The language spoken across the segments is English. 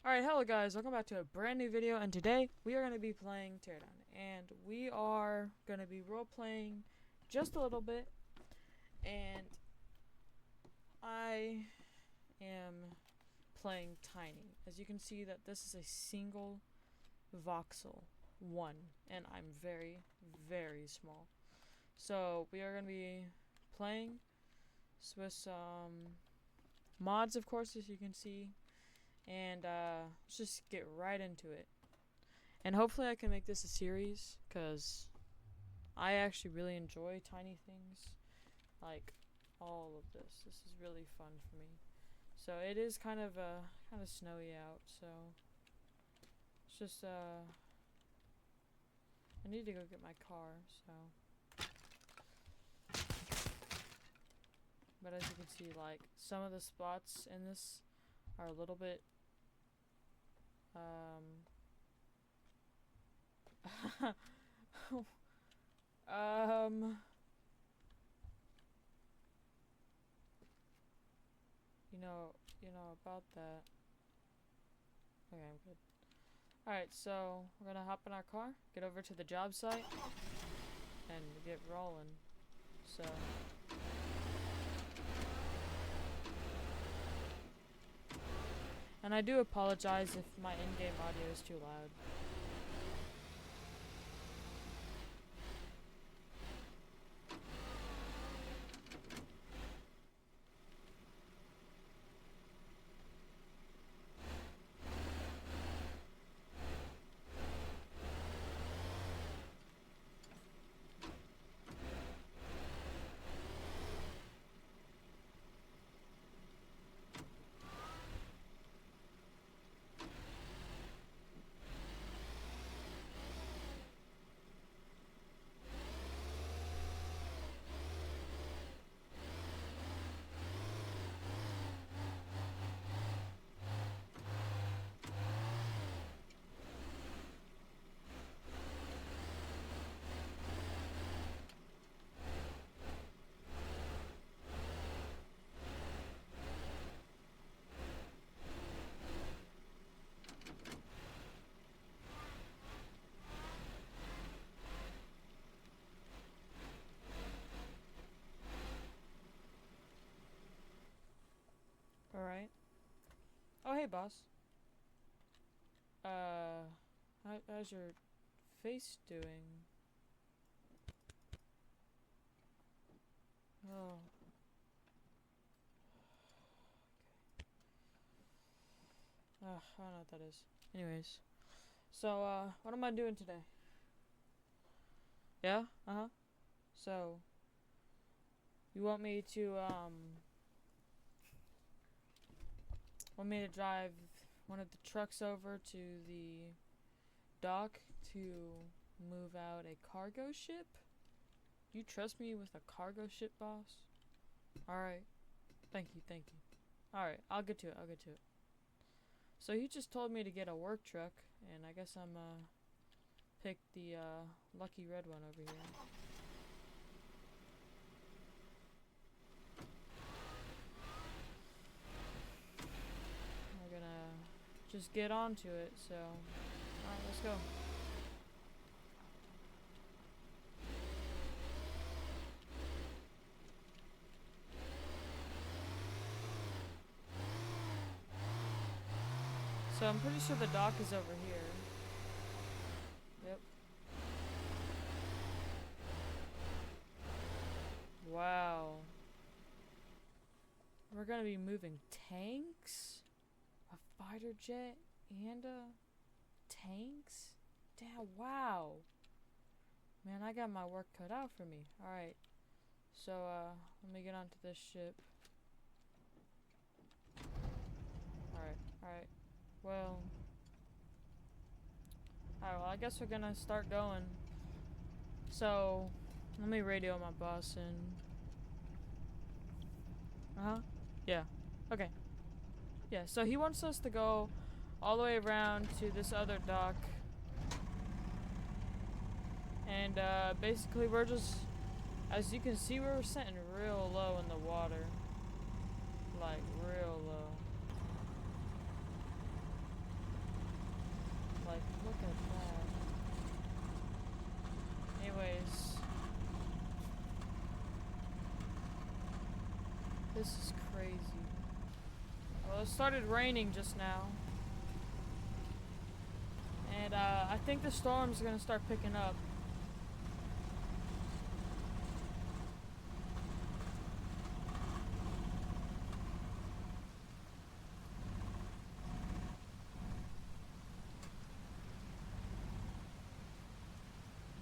Alright, hello guys, welcome back to a brand new video, and today we are going to be playing Teardown, and we are going to be role-playing just a little bit, and I am playing Tiny. As you can see that this is a single voxel 1, and I'm very, very small. So we are going to be playing with some mods, of course, as you can see. And let's just get right into it. And hopefully I can make this a series, because I actually really enjoy tiny things. Like all of this. This is really fun for me. So it is kind of snowy out, so it's just I need to go get my car, so. But as you can see, like, some of the spots in this are a little bit you know about that. Okay, I'm good. Alright, so we're gonna hop in our car, get over to the job site, and get rolling. So and I do apologize if my in-game audio is too loud. Alright. Oh, hey, boss. How's your face doing? Oh. I don't know what that is. Anyways. So, what am I doing today? Yeah? Uh-huh. So, you want me to drive one of the trucks over to the dock to move out a cargo ship? You trust me with a cargo ship, boss? Alright. Thank you. Alright, I'll get to it. So he just told me to get a work truck, and I guess I'm pick the lucky red one over here. We're gonna just get onto it, so alright, let's go. So I'm pretty sure the dock is over here. Yep. Wow. We're gonna be moving tanks? A fighter jet and tanks? Damn, wow. Man, I got my work cut out for me. Alright. So, let me get onto this ship. Alright. Well, I guess we're gonna start going. So, let me radio my boss and... Yeah. Okay. Yeah, so he wants us to go all the way around to this other dock. And, basically we're just... As you can see, we're sitting real low in the water. Like, real low. Look at that. Anyways. This is crazy. Well, it started raining just now. And I think the storm's gonna start picking up.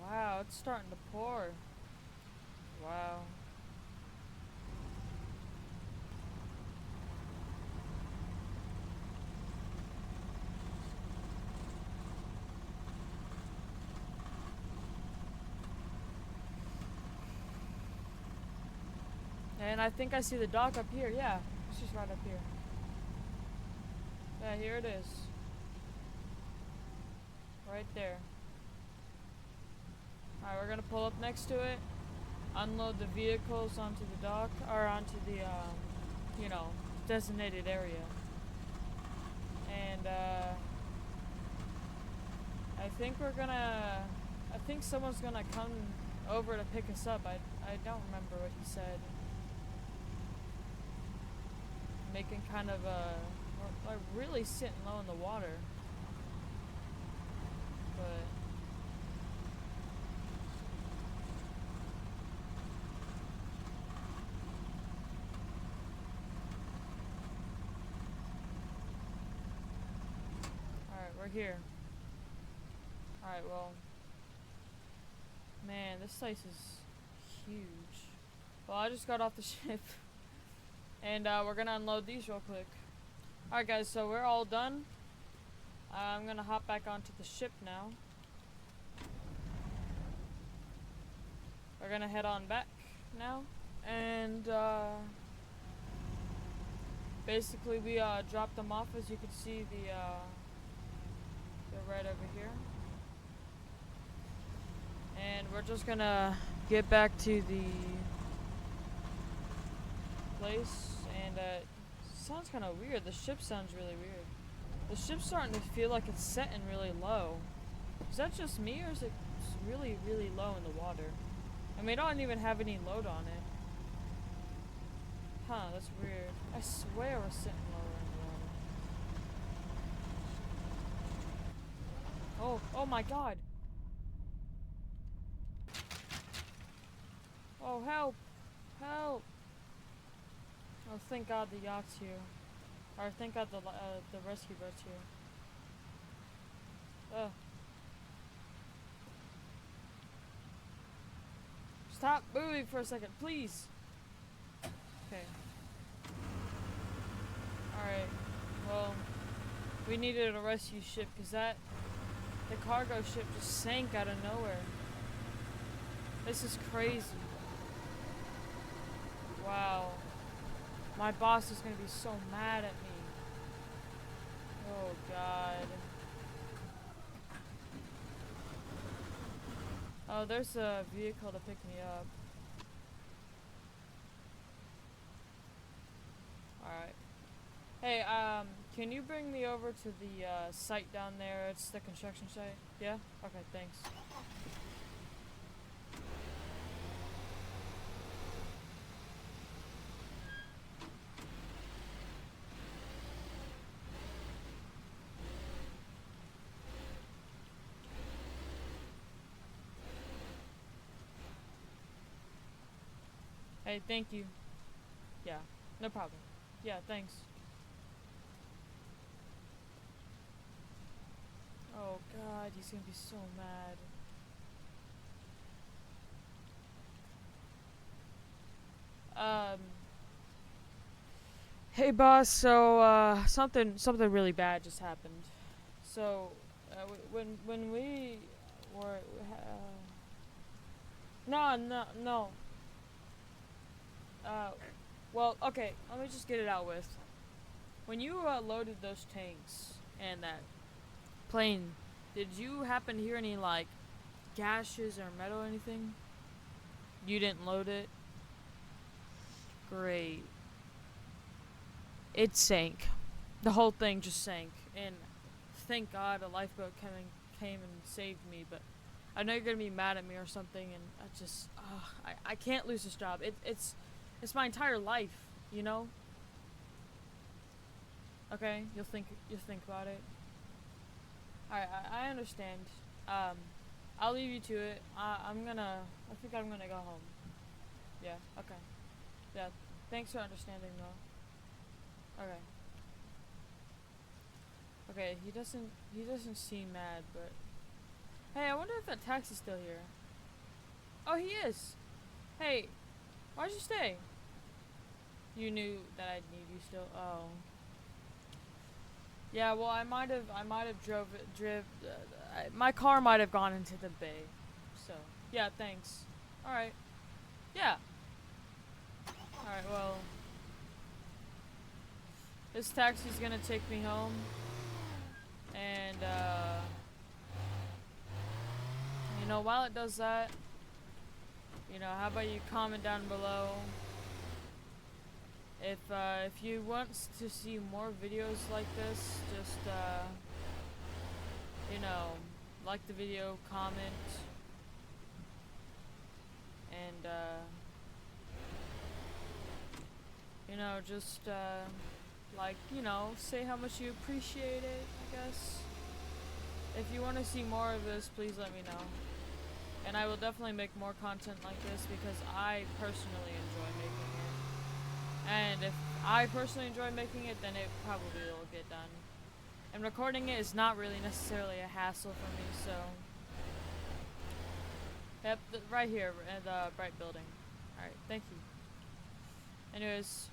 Wow, it's starting to pour. Wow. And I think I see the dock up here. Yeah, it's just right up here. Yeah, here it is. Right there. Alright, we're gonna pull up next to it, unload the vehicles onto the dock, or onto the, you know, designated area. And, I think someone's gonna come over to pick us up. I don't remember what he said. Making kind of we're like really sitting low in the water. But alright, we're here. Alright, well, man, this place is huge. Well, I just got off the ship. And we're gonna unload these real quick. Alright guys, so we're all done. I'm gonna hop back onto the ship now. We're gonna head on back now. And basically we dropped them off. As you can see, they're right over here. And we're just gonna get back to the place. And sounds kind of weird. The ship sounds really weird. The ship's starting to feel like it's setting really low. Is that just me, or is it really, really low in the water? I mean, I don't even have any load on it. Huh, that's weird. I swear we're sitting lower in the water. Oh my god. Oh, help. Help. Oh, thank God the yacht's here. Or thank God the rescue boat's here. Ugh. Stop moving for a second, please. Okay. Alright. Well, we needed a rescue ship because the cargo ship just sank out of nowhere. This is crazy. Wow. My boss is gonna be so mad at me. Oh god. Oh, there's a vehicle to pick me up. Alright. Hey, can you bring me over to the site down there? It's the construction site. Yeah? Okay, thanks. Hey, thank you. Yeah, no problem. Yeah, thanks. Oh god, he's gonna be so mad. Hey boss, so something really bad just happened. So when we were no. Well, okay, let me just get it out with. When you loaded those tanks and that plane, did you happen to hear any, like, gashes or metal or anything? You didn't load it? Great. It sank. The whole thing just sank. And thank God a lifeboat came and saved me, but I know you're gonna be mad at me or something, and I just, I can't lose this job. It's my entire life, you know? Okay, you'll think about it. Alright, I understand. I'll leave you to it. I think I'm gonna go home. Yeah, okay. Yeah, thanks for understanding though. Okay. Okay, he doesn't seem mad, but hey, I wonder if that taxi's still here. Oh, he is. Hey, why'd you stay? You knew that I'd need you still. Oh. Yeah, well, I might have my car might have gone into the bay. So, yeah, thanks. All right. Yeah. All right, well, this taxi's going to take me home. And you know, while it does that, you know, how about you comment down below if you want to see more videos like this, just you know, like the video, comment, and you know, just like, you know, say how much you appreciate it, I guess. If you want to see more of this, please let me know. And I will definitely make more content like this because I personally enjoy making it. And if I personally enjoy making it, then it probably will get done. And recording it is not really necessarily a hassle for me, so. Yep, right here in the bright building. Alright, thank you. Anyways,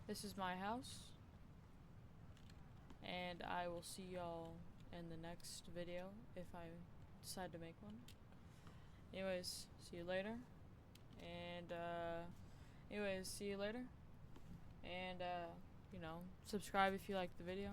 this is my house. And I will see y'all in the next video if I decide to make one. Anyways, see you later. And anyways, see you later. And you know, subscribe if you liked the video.